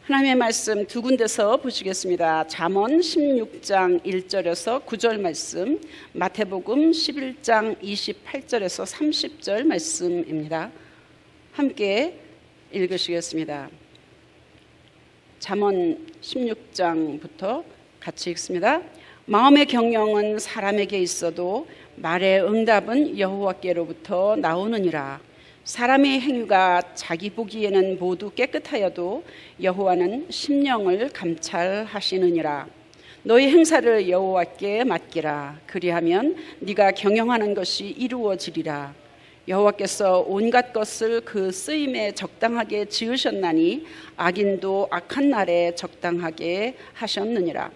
하나님의 말씀 두 군데서 보시겠습니다. 잠언 16장 1절에서 9절 말씀, 마태복음 11장 28절에서 30절 말씀입니다. 함께 읽으시겠습니다. 잠언 16장부터 같이 읽습니다. 마음의 경영은 사람에게 있어도 말의 응답은 여호와께로부터 나오느니라. 사람의 행위가 자기 보기에는 모두 깨끗하여도 여호와는 심령을 감찰하시느니라. 너희 행사를 여호와께 맡기라. 그리하면 네가 경영하는 것이 이루어지리라. 여호와께서 온갖 것을 그 쓰임에 적당하게 지으셨나니 악인도 악한 날에 적당하게 하셨느니라.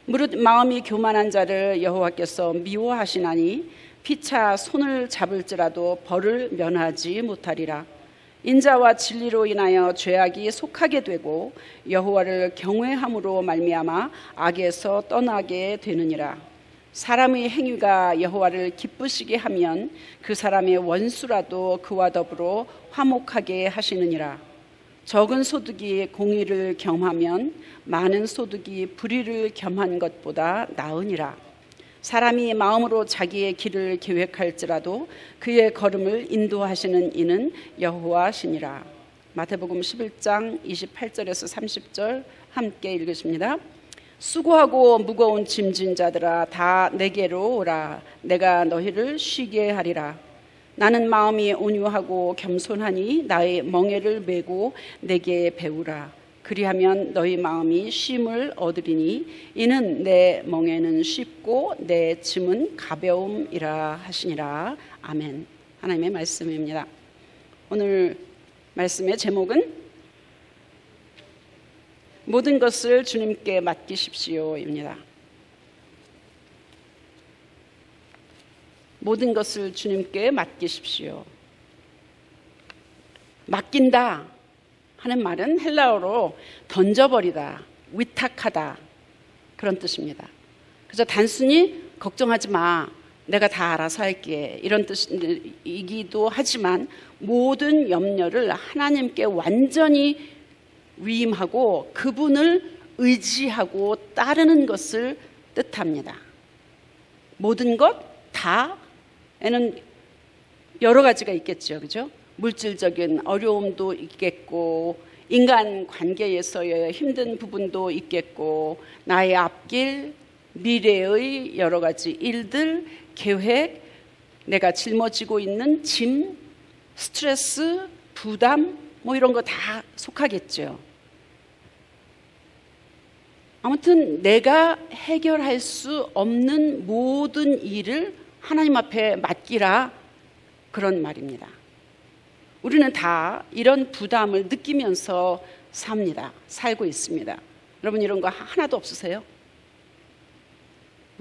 무릇 마음이 교만한 자를 여호와께서 미워하시나니 피차 손을 잡을지라도 벌을 면하지 못하리라. 인자와 진리로 인하여 죄악이 속하게 되고 여호와를 경외함으로 말미암아 악에서 떠나게 되느니라. 사람의 행위가 여호와를 기쁘시게 하면 그 사람의 원수라도 그와 더불어 화목하게 하시느니라. 적은 소득이 공의를 겸하면 많은 소득이 불의를 겸한 것보다 나으니라. 사람이 마음으로 자기의 길을 계획할지라도 그의 걸음을 인도하시는 이는 여호와시니라. 마태복음 11장 28절에서 30절 함께 읽으십니다. 수고하고 무거운 짐진 자들아 다 내게로 오라. 내가 너희를 쉬게 하리라. 나는 마음이 온유하고 겸손하니 나의 멍에를 메고 내게 배우라. 그리하면 너희 마음이 쉼을 얻으리니 이는 내 멍에는 쉽고 내 짐은 가벼움이라 하시니라. 아멘. 하나님의 말씀입니다. 오늘 말씀의 제목은 모든 것을 주님께 맡기십시오입니다. 모든 것을 주님께 맡기십시오. 맡긴다 하는 말은 헬라어로 던져버리다, 위탁하다 그런 뜻입니다. 그래서 단순히 걱정하지 마, 내가 다 알아서 할게 이런 뜻이기도 하지만 모든 염려를 하나님께 완전히 위임하고 그분을 의지하고 따르는 것을 뜻합니다. 모든 것 다에는 여러 가지가 있겠죠, 그죠? 물질적인 어려움도 있겠고 인간 관계에서의 힘든 부분도 있겠고 나의 앞길, 미래의 여러 가지 일들, 계획, 내가 짊어지고 있는 짐, 스트레스, 부담 뭐 이런 거 다 속하겠죠. 아무튼 내가 해결할 수 없는 모든 일을 하나님 앞에 맡기라 그런 말입니다. 우리는 다 이런 부담을 느끼면서 삽니다. 살고 있습니다. 여러분 이런 거 하나도 없으세요?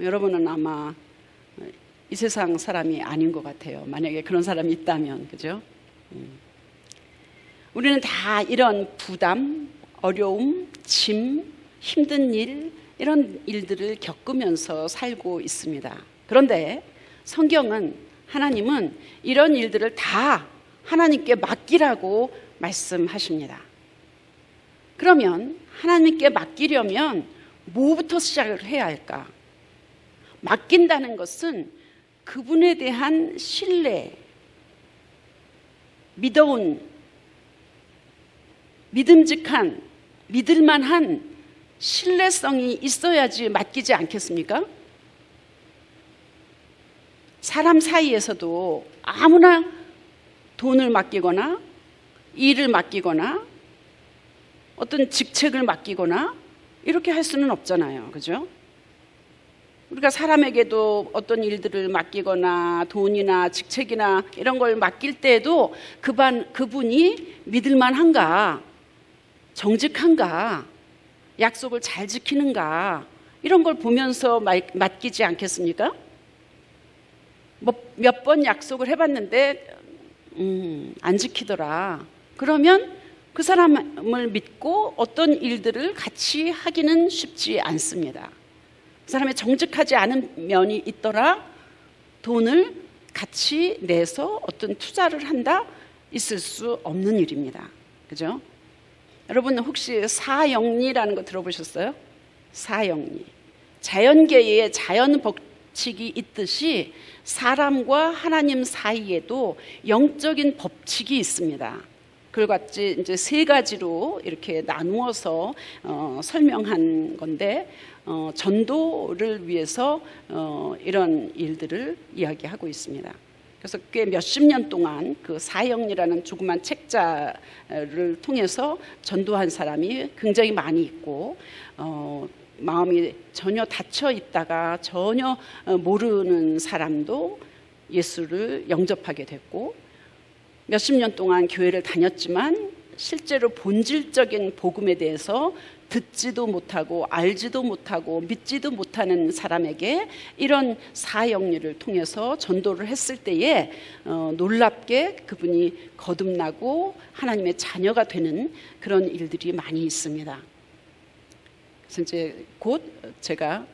여러분은 아마 이 세상 사람이 아닌 것 같아요. 만약에 그런 사람이 있다면, 그죠? 우리는 다 이런 부담, 어려움, 짐, 힘든 일 이런 일들을 겪으면서 살고 있습니다. 그런데 성경은 하나님은 이런 일들을 다 하나님께 맡기라고 말씀하십니다. 그러면 하나님께 맡기려면 뭐부터 시작을 해야 할까? 맡긴다는 것은 그분에 대한 신뢰, 믿음직한, 믿을만한 신뢰성이 있어야지 맡기지 않겠습니까? 사람 사이에서도 아무나 돈을 맡기거나 일을 맡기거나 어떤 직책을 맡기거나 이렇게 할 수는 없잖아요. 그죠? 우리가 사람에게도 어떤 일들을 맡기거나 돈이나 직책이나 이런 걸 맡길 때에도 그분이 믿을만한가, 정직한가, 약속을 잘 지키는가 이런 걸 보면서 맡기지 않겠습니까? 몇 번 약속을 해봤는데 안 지키더라. 그러면 그 사람을 믿고 어떤 일들을 같이 하기는 쉽지 않습니다. 그 사람이 정직하지 않은 면이 있더라 돈을 같이 내서 어떤 투자를 한다 있을 수 없는 일입니다. 그죠? 여러분 혹시 사형리라는 거 들어보셨어요? 사형리. 자연계에 자연 법칙이 있듯이 사람과 하나님 사이에도 영적인 법칙이 있습니다. 그걸 같이 이제 세 가지로 이렇게 나누어서 설명한 건데, 전도를 위해서 이런 일들을 이야기하고 있습니다. 그래서 꽤 몇십 년 동안 그 사형리라는 조그만 책자를 통해서 전도한 사람이 굉장히 많이 있고, 마음이 전혀 닫혀 있다가 전혀 모르는 사람도 예수를 영접하게 됐고, 몇십 년 동안 교회를 다녔지만 실제로 본질적인 복음에 대해서 듣지도 못하고 알지도 못하고 믿지도 못하는 사람에게 이런 사형리를 통해서 전도를 했을 때에 놀랍게 그분이 거듭나고 하나님의 자녀가 되는 그런 일들이 많이 있습니다. 그래서 이제 곧 제가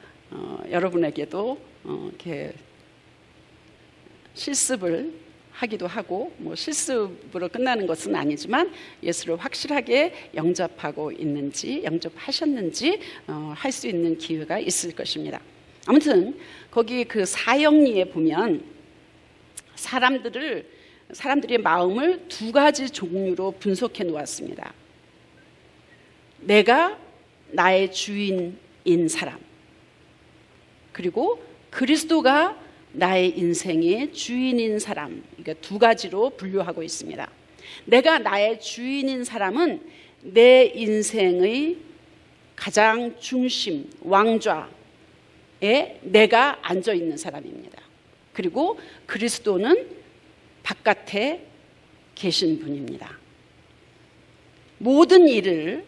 여러분에게도 이렇게 실습을 하기도 하고, 뭐 실습으로 끝나는 것은 아니지만 예수를 확실하게 영접하고 있는지, 영접하셨는지 할 수 있는 기회가 있을 것입니다. 아무튼 거기 그 사형리에 보면 사람들의 마음을 두 가지 종류로 분석해 놓았습니다. 내가 나의 주인인 사람, 그리고 그리스도가 나의 인생의 주인인 사람, 그러니까 두 가지로 분류하고 있습니다. 내가 나의 주인인 사람은 내 인생의 가장 중심, 왕좌에 내가 앉아 있는 사람입니다. 그리고 그리스도는 바깥에 계신 분입니다. 모든 일을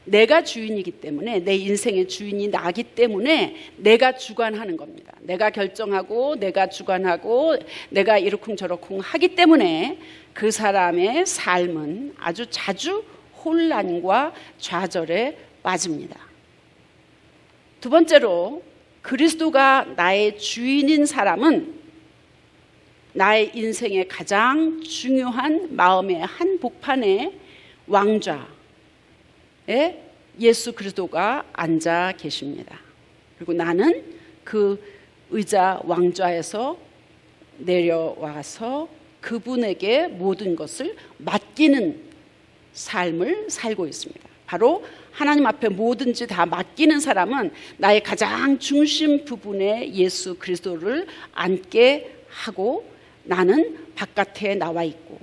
내가 주인이기 때문에, 내 인생의 주인이 나기 때문에 내가 주관하는 겁니다. 내가 결정하고 내가 주관하고 내가 이러쿵저러쿵 하기 때문에 그 사람의 삶은 아주 자주 혼란과 좌절에 빠집니다. 두 번째로, 그리스도가 나의 주인인 사람은 나의 인생의 가장 중요한 마음의 한복판에 왕좌 예수 그리스도가 앉아 계십니다. 그리고 나는 그 의자 왕좌에서 내려와서 그분에게 모든 것을 맡기는 삶을 살고 있습니다. 바로 하나님 앞에 뭐든지 다 맡기는 사람은 나의 가장 중심 부분에 예수 그리스도를 앉게 하고, 나는 바깥에 나와 있고,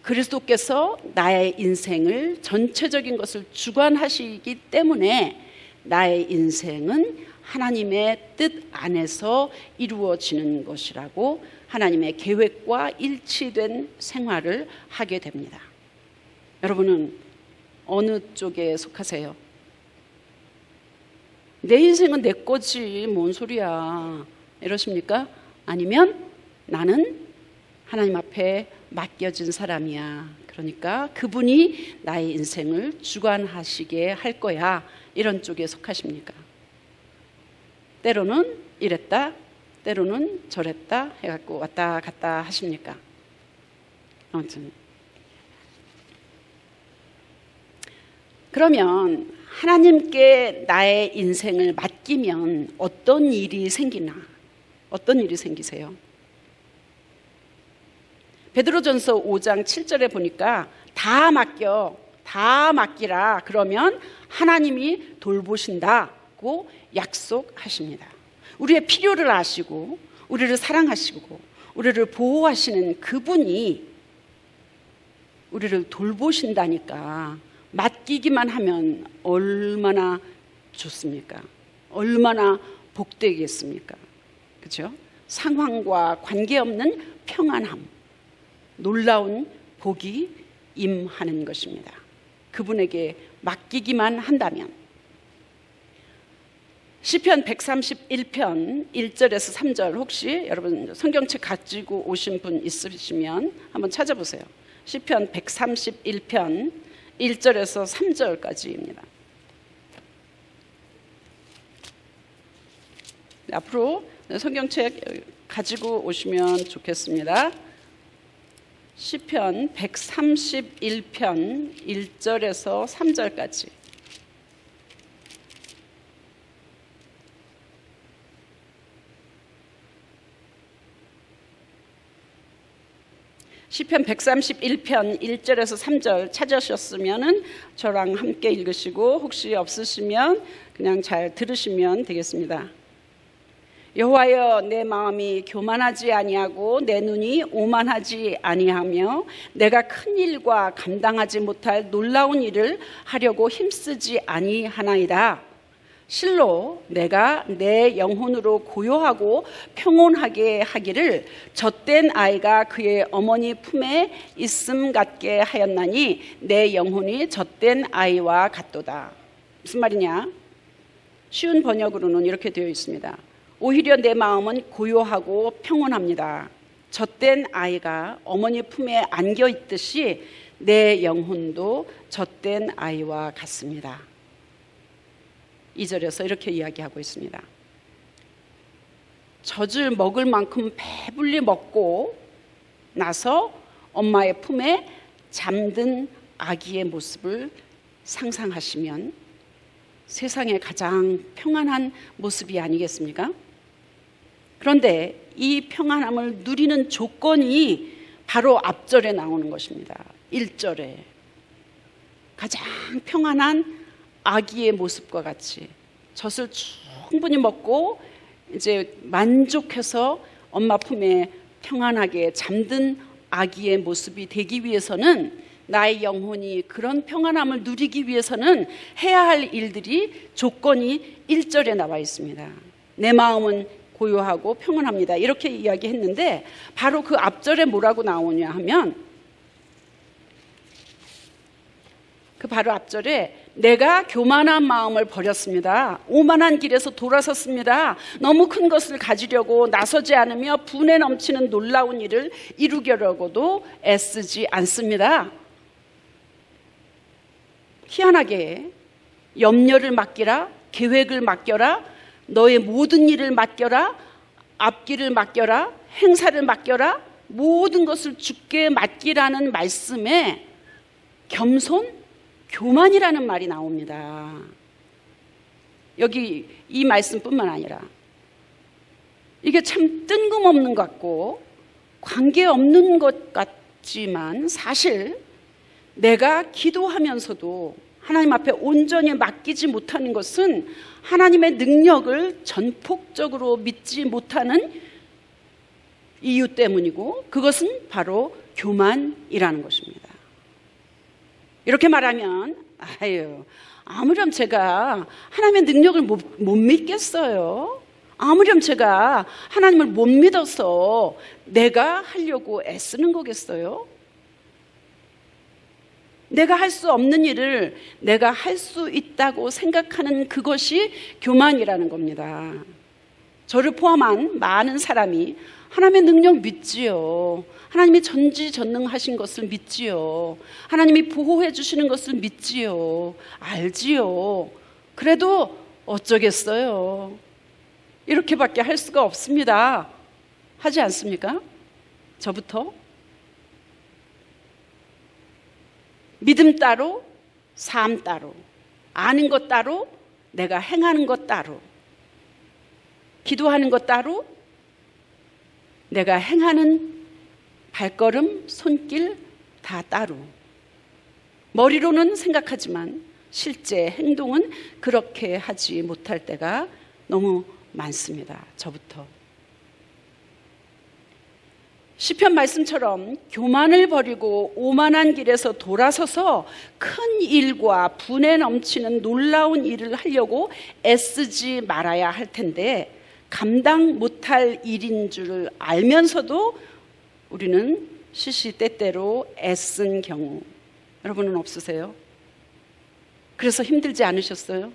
그리스도께서 나의 인생을 전체적인 것을 주관하시기 때문에 나의 인생은 하나님의 뜻 안에서 이루어지는 것이라고, 하나님의 계획과 일치된 생활을 하게 됩니다. 여러분은 어느 쪽에 속하세요? 내 인생은 내 거지, 뭔 소리야, 이러십니까? 아니면 나는 하나님 앞에 맡겨진 사람이야, 그러니까 그분이 나의 인생을 주관하시게 할 거야, 이런 쪽에 속하십니까? 때로는 이랬다, 때로는 저랬다 해갖고 왔다 갔다 하십니까? 아무튼 그러면 하나님께 나의 인생을 맡기면 어떤 일이 생기나? 어떤 일이 생기세요? 베드로전서 5장 7절에 보니까 다 맡기라, 그러면 하나님이 돌보신다고 약속하십니다. 우리의 필요를 아시고 우리를 사랑하시고 우리를 보호하시는 그분이 우리를 돌보신다니까 맡기기만 하면 얼마나 좋습니까? 얼마나 복되겠습니까? 그렇죠? 상황과 관계없는 평안함, 놀라운 복이 임하는 것입니다. 그분에게 맡기기만 한다면. 시편 131편 1절에서 3절, 혹시 여러분 성경책 가지고 오신 분 있으시면 한번 찾아보세요. 시편 131편 1절에서 3절까지입니다. 앞으로 성경책 가지고 오시면 좋겠습니다. 시편 131편 1절에서 3절까지. 시편 131편 1절에서 3절 찾으셨으면 저랑 함께 읽으시고, 혹시 없으시면 그냥 잘 들으시면 되겠습니다. 여호와여, 내 마음이 교만하지 아니하고 내 눈이 오만하지 아니하며 내가 큰 일과 감당하지 못할 놀라운 일을 하려고 힘쓰지 아니하나이다. 실로 내가 내 영혼으로 고요하고 평온하게 하기를 젖된 아이가 그의 어머니 품에 있음 같게 하였나니 내 영혼이 젖된 아이와 같도다. 무슨 말이냐? 쉬운 번역으로는 이렇게 되어 있습니다. 오히려 내 마음은 고요하고 평온합니다. 젖된 아이가 어머니 품에 안겨 있듯이 내 영혼도 젖된 아이와 같습니다. 2절에서 이렇게 이야기하고 있습니다. 젖을 먹을 만큼 배불리 먹고 나서 엄마의 품에 잠든 아기의 모습을 상상하시면 세상의 가장 평안한 모습이 아니겠습니까? 그런데 이 평안함을 누리는 조건이 바로 앞절에 나오는 것입니다. 1절에 가장 평안한 아기의 모습과 같이 젖을 충분히 먹고 이제 만족해서 엄마 품에 평안하게 잠든 아기의 모습이 되기 위해서는, 나의 영혼이 그런 평안함을 누리기 위해서는 해야 할 일들이, 조건이 1절에 나와 있습니다. 내 마음은 고요하고 평온합니다. 이렇게 이야기했는데 바로 그 앞절에 뭐라고 나오냐 하면, 그 바로 앞절에 내가 교만한 마음을 버렸습니다. 오만한 길에서 돌아섰습니다. 너무 큰 것을 가지려고 나서지 않으며 분에 넘치는 놀라운 일을 이루려고도 애쓰지 않습니다. 희한하게 염려를 맡기라, 계획을 맡겨라, 너의 모든 일을 맡겨라, 앞길을 맡겨라, 행사를 맡겨라, 모든 것을 주께 맡기라는 말씀에 겸손, 교만이라는 말이 나옵니다. 여기 이 말씀뿐만 아니라 이게 참 뜬금없는 것 같고 관계없는 것 같지만, 사실 내가 기도하면서도 하나님 앞에 온전히 맡기지 못하는 것은 하나님의 능력을 전폭적으로 믿지 못하는 이유 때문이고, 그것은 바로 교만이라는 것입니다. 이렇게 말하면, 아무렴 제가 하나님의 능력을 못 믿겠어요. 아무렴 제가 하나님을 못 믿어서 내가 하려고 애쓰는 거겠어요? 내가 할 수 없는 일을 내가 할 수 있다고 생각하는 그것이 교만이라는 겁니다. 저를 포함한 많은 사람이 하나님의 능력 믿지요. 하나님이 전지전능하신 것을 믿지요. 하나님이 보호해 주시는 것을 믿지요. 알지요. 그래도 어쩌겠어요. 이렇게밖에 할 수가 없습니다. 하지 않습니까? 저부터. 믿음 따로, 삶 따로, 아는 것 따로, 내가 행하는 것 따로, 기도하는 것 따로, 내가 행하는 발걸음, 손길 다 따로. 머리로는 생각하지만 실제 행동은 그렇게 하지 못할 때가 너무 많습니다. 저부터. 시편 말씀처럼 교만을 버리고 오만한 길에서 돌아서서 큰 일과 분에 넘치는 놀라운 일을 하려고 애쓰지 말아야 할 텐데, 감당 못할 일인 줄 알면서도 우리는 시시때때로 애쓴 경우, 여러분은 없으세요? 그래서 힘들지 않으셨어요?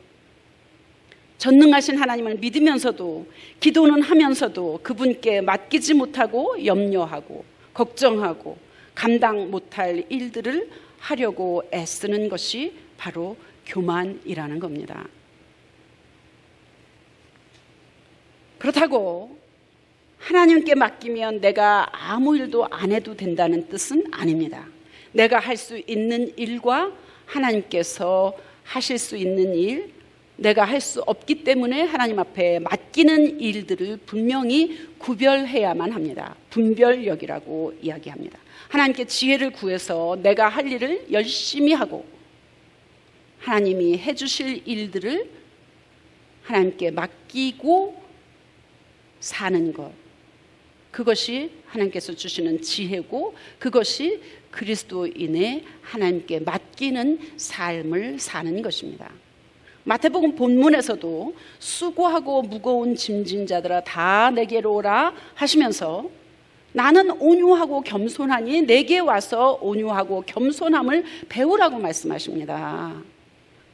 전능하신 하나님을 믿으면서도, 기도는 하면서도 그분께 맡기지 못하고 염려하고 걱정하고 감당 못할 일들을 하려고 애쓰는 것이 바로 교만이라는 겁니다. 그렇다고 하나님께 맡기면 내가 아무 일도 안 해도 된다는 뜻은 아닙니다. 내가 할 수 있는 일과 하나님께서 하실 수 있는 일, 내가 할 수 없기 때문에 하나님 앞에 맡기는 일들을 분명히 구별해야만 합니다. 분별력이라고 이야기합니다. 하나님께 지혜를 구해서 내가 할 일을 열심히 하고 하나님이 해주실 일들을 하나님께 맡기고 사는 것, 그것이 하나님께서 주시는 지혜고 그것이 그리스도인의 하나님께 맡기는 삶을 사는 것입니다. 마태복음 본문에서도 수고하고 무거운 짐진 자들아 다 내게로 오라 하시면서 나는 온유하고 겸손하니 내게 와서 온유하고 겸손함을 배우라고 말씀하십니다.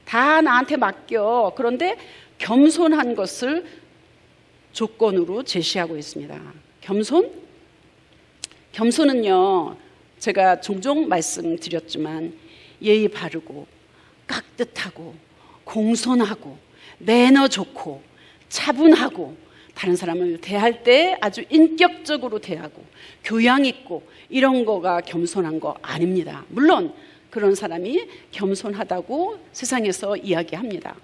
다 나한테 맡겨. 그런데 겸손한 것을 조건으로 제시하고 있습니다. 겸손은요, 제가 종종 말씀드렸지만 예의 바르고 깍듯하고 공손하고 매너 좋고 차분하고 다른 사람을 대할 때 아주 인격적으로 대하고 교양 있고 이런 거가 겸손한 거 아닙니다. 물론 그런 사람이 겸손하다고 세상에서 이야기합니다.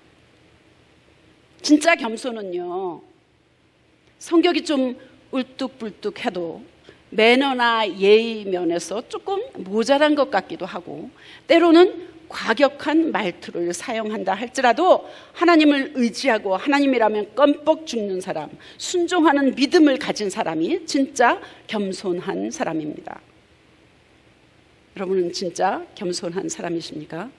진짜 겸손은요, 성격이 좀 울뚝불뚝해도 매너나 예의 면에서 조금 모자란 것 같기도 하고 때로는 과격한 말투를 사용한다 할지라도 하나님을 의지하고 하나님이라면 껌뻑 죽는 사람, 순종하는 믿음을 가진 사람이 진짜 겸손한 사람입니다. 여러분은 진짜 겸손한 사람이십니까?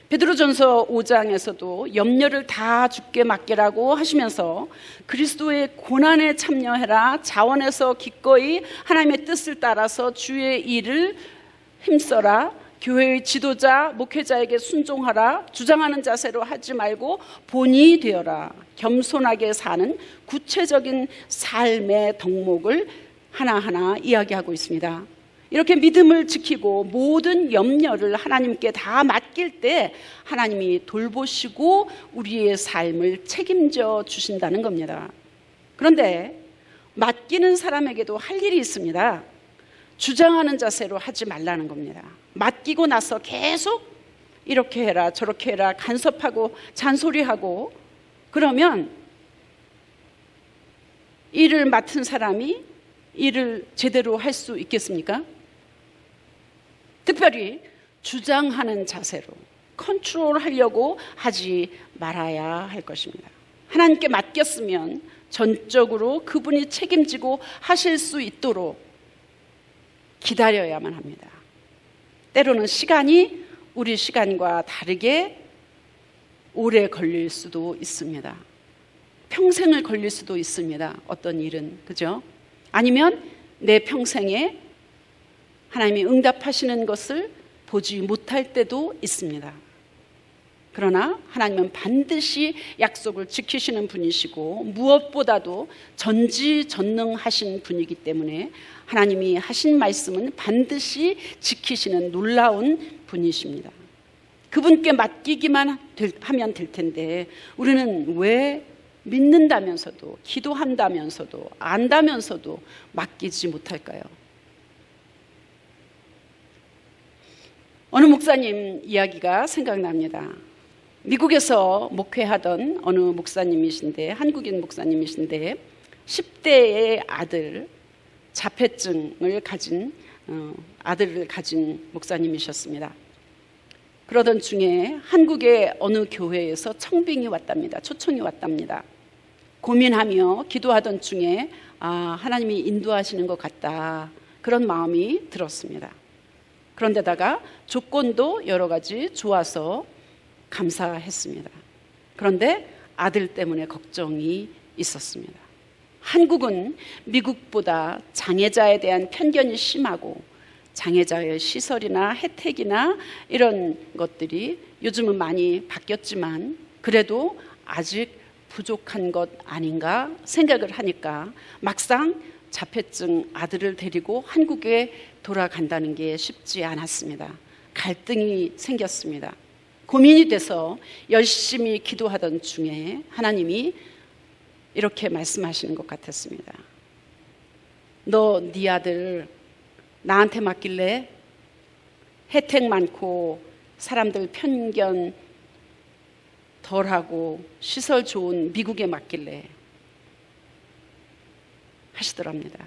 베드로전서 5장에서도 염려를 다 주께 맡기라고 하시면서 그리스도의 고난에 참여해라, 자원해서 기꺼이 하나님의 뜻을 따라서 주의 일을 힘써라, 교회의 지도자, 목회자에게 순종하라, 주장하는 자세로 하지 말고 본이 되어라, 겸손하게 사는 구체적인 삶의 덕목을 하나하나 이야기하고 있습니다. 이렇게 믿음을 지키고 모든 염려를 하나님께 다 맡길 때 하나님이 돌보시고 우리의 삶을 책임져 주신다는 겁니다. 그런데 맡기는 사람에게도 할 일이 있습니다. 주장하는 자세로 하지 말라는 겁니다. 맡기고 나서 계속 이렇게 해라 저렇게 해라 간섭하고 잔소리하고 그러면 일을 맡은 사람이 일을 제대로 할 수 있겠습니까? 특별히 주장하는 자세로 컨트롤하려고 하지 말아야 할 것입니다. 하나님께 맡겼으면 전적으로 그분이 책임지고 하실 수 있도록 기다려야만 합니다. 때로는 시간이 우리 시간과 다르게 오래 걸릴 수도 있습니다. 평생을 걸릴 수도 있습니다. 어떤 일은, 그죠? 아니면 내 평생에 하나님이 응답하시는 것을 보지 못할 때도 있습니다. 그러나 하나님은 반드시 약속을 지키시는 분이시고 무엇보다도 전지전능하신 분이기 때문에 하나님이 하신 말씀은 반드시 지키시는 놀라운 분이십니다. 그분께 맡기기만 하면 될 텐데 우리는 왜 믿는다면서도 기도한다면서도 안다면서도 맡기지 못할까요? 어느 목사님 이야기가 생각납니다. 미국에서 목회하던 어느 목사님이신데, 한국인 목사님이신데 10대의 아들, 자폐증을 가진 아들을 가진 목사님이셨습니다. 그러던 중에 한국의 어느 교회에서 청빙이 왔답니다. 초청이 왔답니다. 고민하며 기도하던 중에 하나님이 인도하시는 것 같다, 그런 마음이 들었습니다. 그런데다가 조건도 여러 가지 좋아서 감사했습니다. 그런데 아들 때문에 걱정이 있었습니다. 한국은 미국보다 장애자에 대한 편견이 심하고 장애자의 시설이나 혜택이나 이런 것들이 요즘은 많이 바뀌었지만 그래도 아직 부족한 것 아닌가 생각을 하니까 막상 자폐증 아들을 데리고 한국에 돌아간다는 게 쉽지 않았습니다. 갈등이 생겼습니다. 고민이 돼서 열심히 기도하던 중에 하나님이 이렇게 말씀하시는 것 같았습니다. 너 네 아들 나한테 맡길래? 혜택 많고 사람들 편견 덜하고 시설 좋은 미국에 맡길래 하시더랍니다.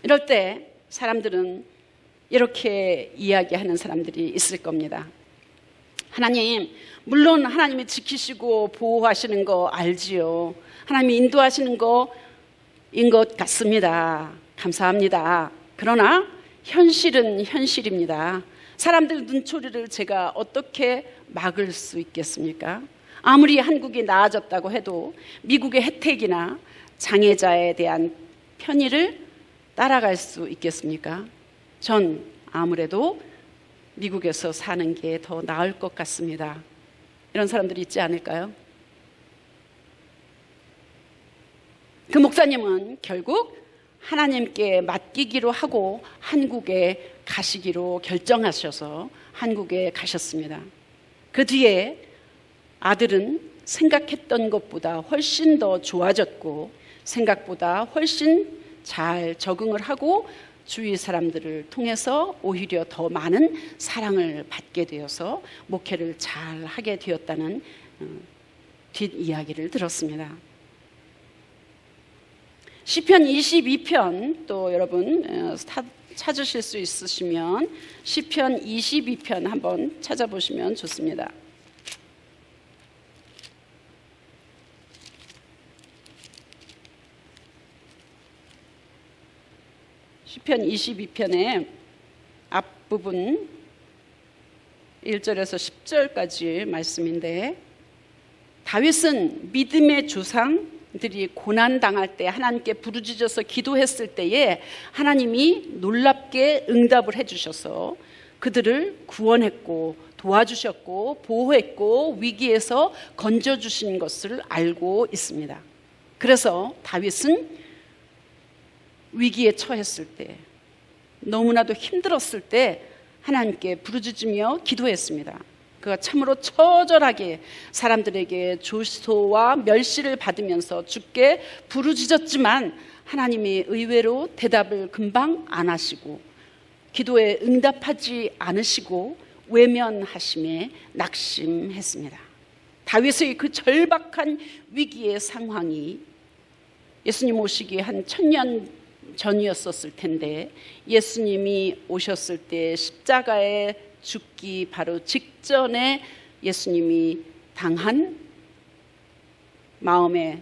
이럴 때 사람들은 이렇게 이야기하는 사람들이 있을 겁니다. 하나님, 물론 하나님이 지키시고 보호하시는 거 알지요. 하나님이 인도하시는 거인 것 같습니다. 감사합니다. 그러나 현실은 현실입니다. 사람들 눈초리를 제가 어떻게 막을 수 있겠습니까? 아무리 한국이 나아졌다고 해도 미국의 혜택이나 장애자에 대한 편의를 따라갈 수 있겠습니까? 전 아무래도 미국에서 사는 게 더 나을 것 같습니다. 이런 사람들이 있지 않을까요? 그 목사님은 결국 하나님께 맡기기로 하고 한국에 가시기로 결정하셔서 한국에 가셨습니다. 그 뒤에 아들은 생각했던 것보다 훨씬 더 좋아졌고 생각보다 훨씬 잘 적응을 하고 주위 사람들을 통해서 오히려 더 많은 사랑을 받게 되어서 목회를 잘 하게 되었다는 뒷이야기를 들었습니다. 시편 22편 또 여러분 찾으실 수 있으시면 시편 22편 한번 찾아보시면 좋습니다. 시편 22편의 앞부분 1절에서 10절까지 말씀인데, 다윗은 믿음의 조상들이 고난당할 때 하나님께 부르짖어서 기도했을 때에 하나님이 놀랍게 응답을 해주셔서 그들을 구원했고 도와주셨고 보호했고 위기에서 건져주신 것을 알고 있습니다. 그래서 다윗은 위기에 처했을 때, 너무나도 힘들었을 때 하나님께 부르짖으며 기도했습니다. 그가 참으로 처절하게 사람들에게 조소와 멸시를 받으면서 주께 부르짖었지만 하나님이 의외로 대답을 금방 안 하시고 기도에 응답하지 않으시고 외면하심에 낙심했습니다. 다윗의 그 절박한 위기의 상황이 예수님 오시기 한 1000년 전이었었을 텐데, 예수님이 오셨을 때 십자가에 죽기 바로 직전에 예수님이 당한 마음의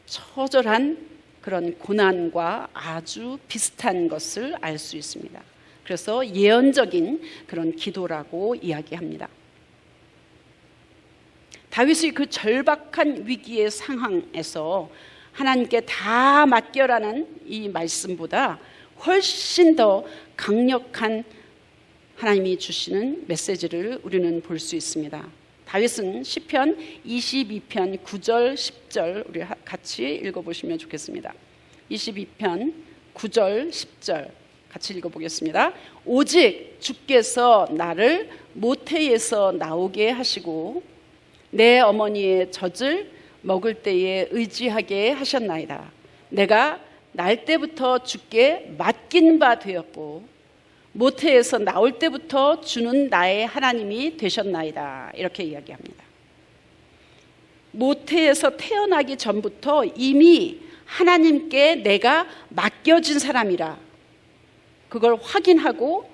처절한 그런 고난과 아주 비슷한 것을 알 수 있습니다. 그래서 예언적인 그런 기도라고 이야기합니다. 다윗의 그 절박한 위기의 상황에서 하나님께 다 맡겨라는 이 말씀보다 훨씬 더 강력한 하나님이 주시는 메시지를 우리는 볼 수 있습니다. 다윗은 시편 22편 9절 10절 우리 같이 읽어보시면 좋겠습니다. 22편 9절 10절 같이 읽어보겠습니다. 오직 주께서 나를 모태에서 나오게 하시고 내 어머니의 젖을 먹을 때에 의지하게 하셨나이다. 내가 날 때부터 주께 맡긴 바 되었고 모태에서 나올 때부터 주는 나의 하나님이 되셨나이다. 이렇게 이야기합니다. 모태에서 태어나기 전부터 이미 하나님께 내가 맡겨진 사람이라 그걸 확인하고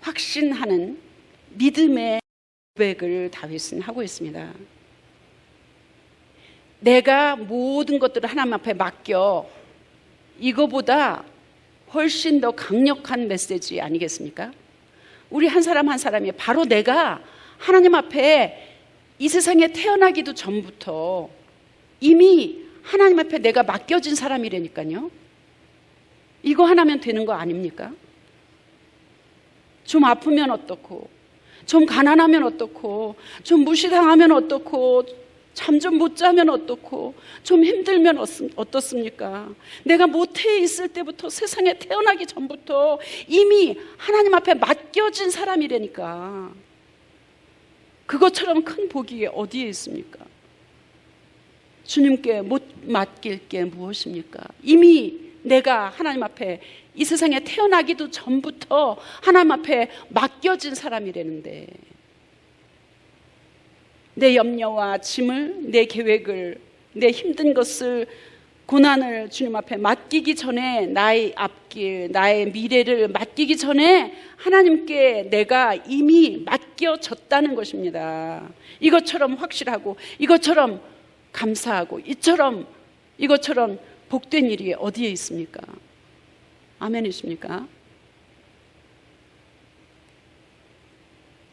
확신하는 믿음의 고백을 다윗은 하고 있습니다. 내가 모든 것들을 하나님 앞에 맡겨, 이거보다 훨씬 더 강력한 메시지 아니겠습니까? 우리 한 사람 한 사람이 바로 내가 하나님 앞에 이 세상에 태어나기도 전부터 이미 하나님 앞에 내가 맡겨진 사람이라니까요. 이거 하나면 되는 거 아닙니까? 좀 아프면 어떻고, 좀 가난하면 어떻고, 좀 무시당하면 어떻고, 잠 좀 못 자면 어떻고, 좀 힘들면 어떻습니까? 내가 모태에 있을 때부터, 세상에 태어나기 전부터 이미 하나님 앞에 맡겨진 사람이라니까. 그것처럼 큰 복이 어디에 있습니까? 주님께 못 맡길 게 무엇입니까? 이미 내가 하나님 앞에 이 세상에 태어나기도 전부터 하나님 앞에 맡겨진 사람이라는데, 내 염려와 짐을, 내 계획을, 내 힘든 것을, 고난을 주님 앞에 맡기기 전에, 나의 앞길, 나의 미래를 맡기기 전에 하나님께 내가 이미 맡겨졌다는 것입니다. 이것처럼 확실하고, 이것처럼 감사하고, 이것처럼 복된 일이 어디에 있습니까? 아멘이십니까?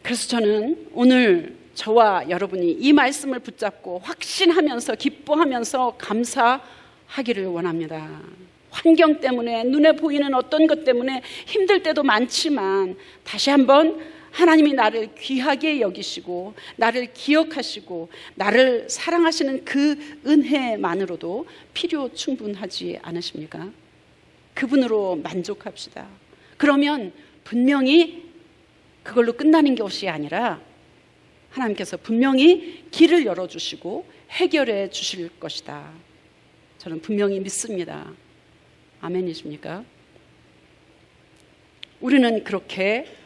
그래서 저는 오늘 저와 여러분이 이 말씀을 붙잡고 확신하면서, 기뻐하면서 감사하기를 원합니다. 환경 때문에, 눈에 보이는 어떤 것 때문에 힘들 때도 많지만, 다시 한번 하나님이 나를 귀하게 여기시고 나를 기억하시고 나를 사랑하시는 그 은혜만으로도 필요 충분하지 않으십니까? 그분으로 만족합시다. 그러면 분명히 그걸로 끝나는 것이 아니라 하나님께서 분명히 길을 열어주시고 해결해 주실 것이다. 저는 분명히 믿습니다. 아멘이십니까? 우리는 그렇게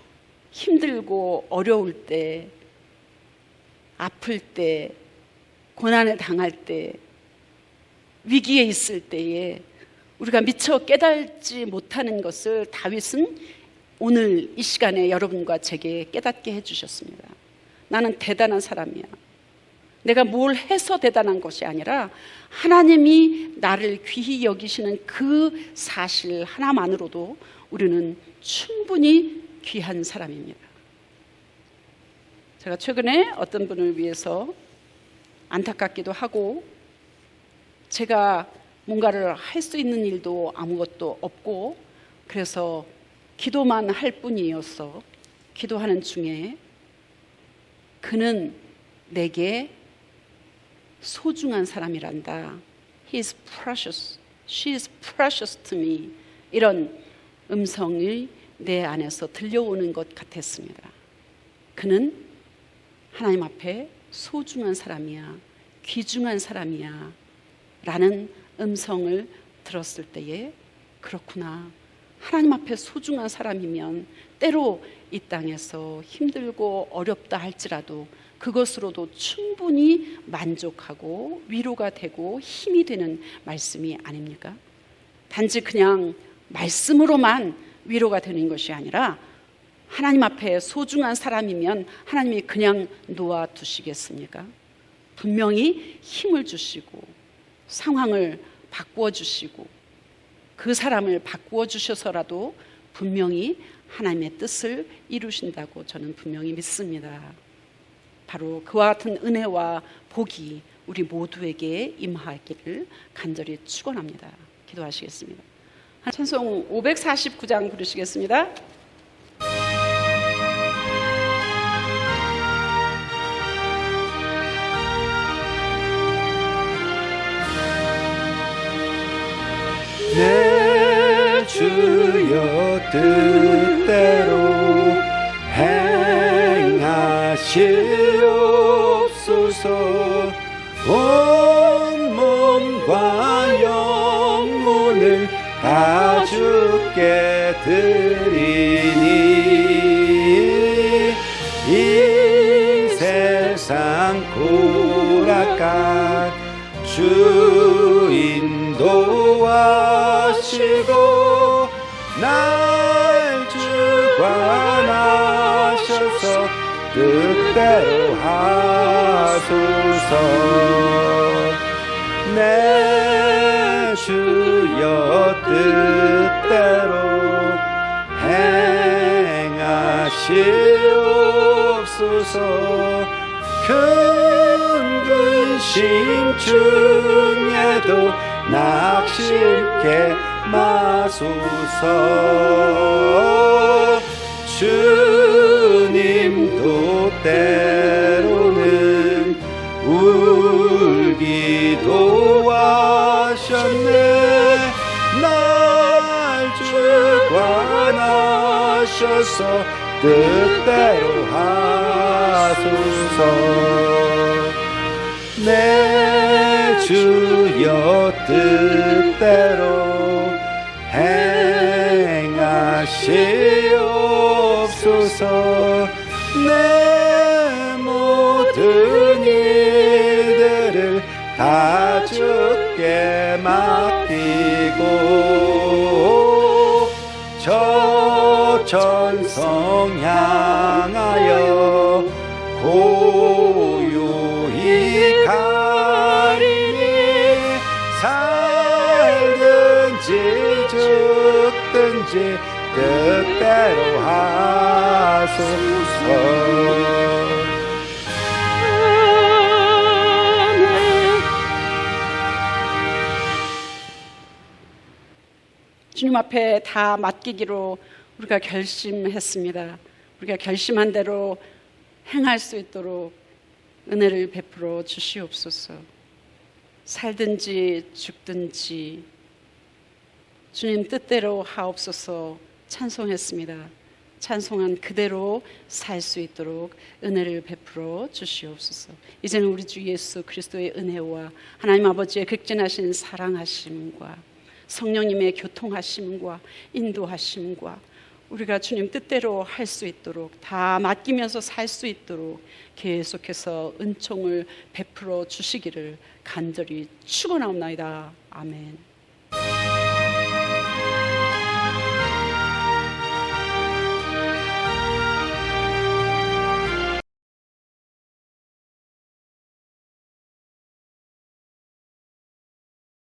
힘들고 어려울 때, 아플 때, 고난을 당할 때, 위기에 있을 때에 우리가 미처 깨달지 못하는 것을 다윗은 오늘 이 시간에 여러분과 제게 깨닫게 해주셨습니다. 나는 대단한 사람이야. 내가 뭘 해서 대단한 것이 아니라 하나님이 나를 귀히 여기시는 그 사실 하나만으로도 우리는 충분히 귀한 사람입니다. 제가 최근에 어떤 분을 위해서 안타깝기도 하고, 제가 뭔가를 할 수 있는 일도 아무것도 없고, 그래서 기도만 할 뿐이어서 기도하는 중에 그는 내게 소중한 사람이란다. He is precious. She is precious to me. 이런 음성이 내 안에서 들려오는 것 같았습니다. 그는 하나님 앞에 소중한 사람이야, 귀중한 사람이야 라는 음성을 들었을 때에, 그렇구나, 하나님 앞에 소중한 사람이면 때로 이 땅에서 힘들고 어렵다 할지라도 그것으로도 충분히 만족하고 위로가 되고 힘이 되는 말씀이 아닙니까? 단지 그냥 말씀으로만 위로가 되는 것이 아니라 하나님 앞에 소중한 사람이면 하나님이 그냥 놓아두시겠습니까? 분명히 힘을 주시고 상황을 바꾸어 주시고 그 사람을 바꾸어 주셔서라도 분명히 하나님의 뜻을 이루신다고 저는 분명히 믿습니다. 바로 그와 같은 은혜와 복이 우리 모두에게 임하기를 간절히 축원합니다. 기도하시겠습니다. 찬송 549장 부르시겠습니다. 내 주여 뜻대로 행하시옵소서. 온 몸과 영혼을 다 주께 드리니 이 세상 고락간 주 인도하시고 날 주관하셔서 뜻대로 하소서. 내 주여 뜻대로 행하시옵소서. 큰 근심 중에도 낙심케 마소서. 주님도 때로는 울기도 하셨네. 날 주관하셔서 뜻대로 하소서. 내 주여 뜻대로 행하시옵소서. 내 모든 일들을 다 주께 맡기고 저 천성 향하여 고요히 가리니 살든지 죽든지 뜻대로 하소서. 주님 앞에 다 맡기기로 우리가 결심했습니다. 우리가 결심한 대로 행할 수 있도록 은혜를 베풀어 주시옵소서. 살든지 죽든지 주님 뜻대로 하옵소서 찬송했습니다. 찬송한 그대로 살 수 있도록 은혜를 베풀어 주시옵소서. 이제는 우리 주 예수 그리스도의 은혜와 하나님 아버지의 극진하신 사랑하심과 성령님의 교통하심과 인도하심과 우리가 주님 뜻대로 할 수 있도록 다 맡기면서 살 수 있도록 계속해서 은총을 베풀어 주시기를 간절히 축원하옵나이다. 아멘.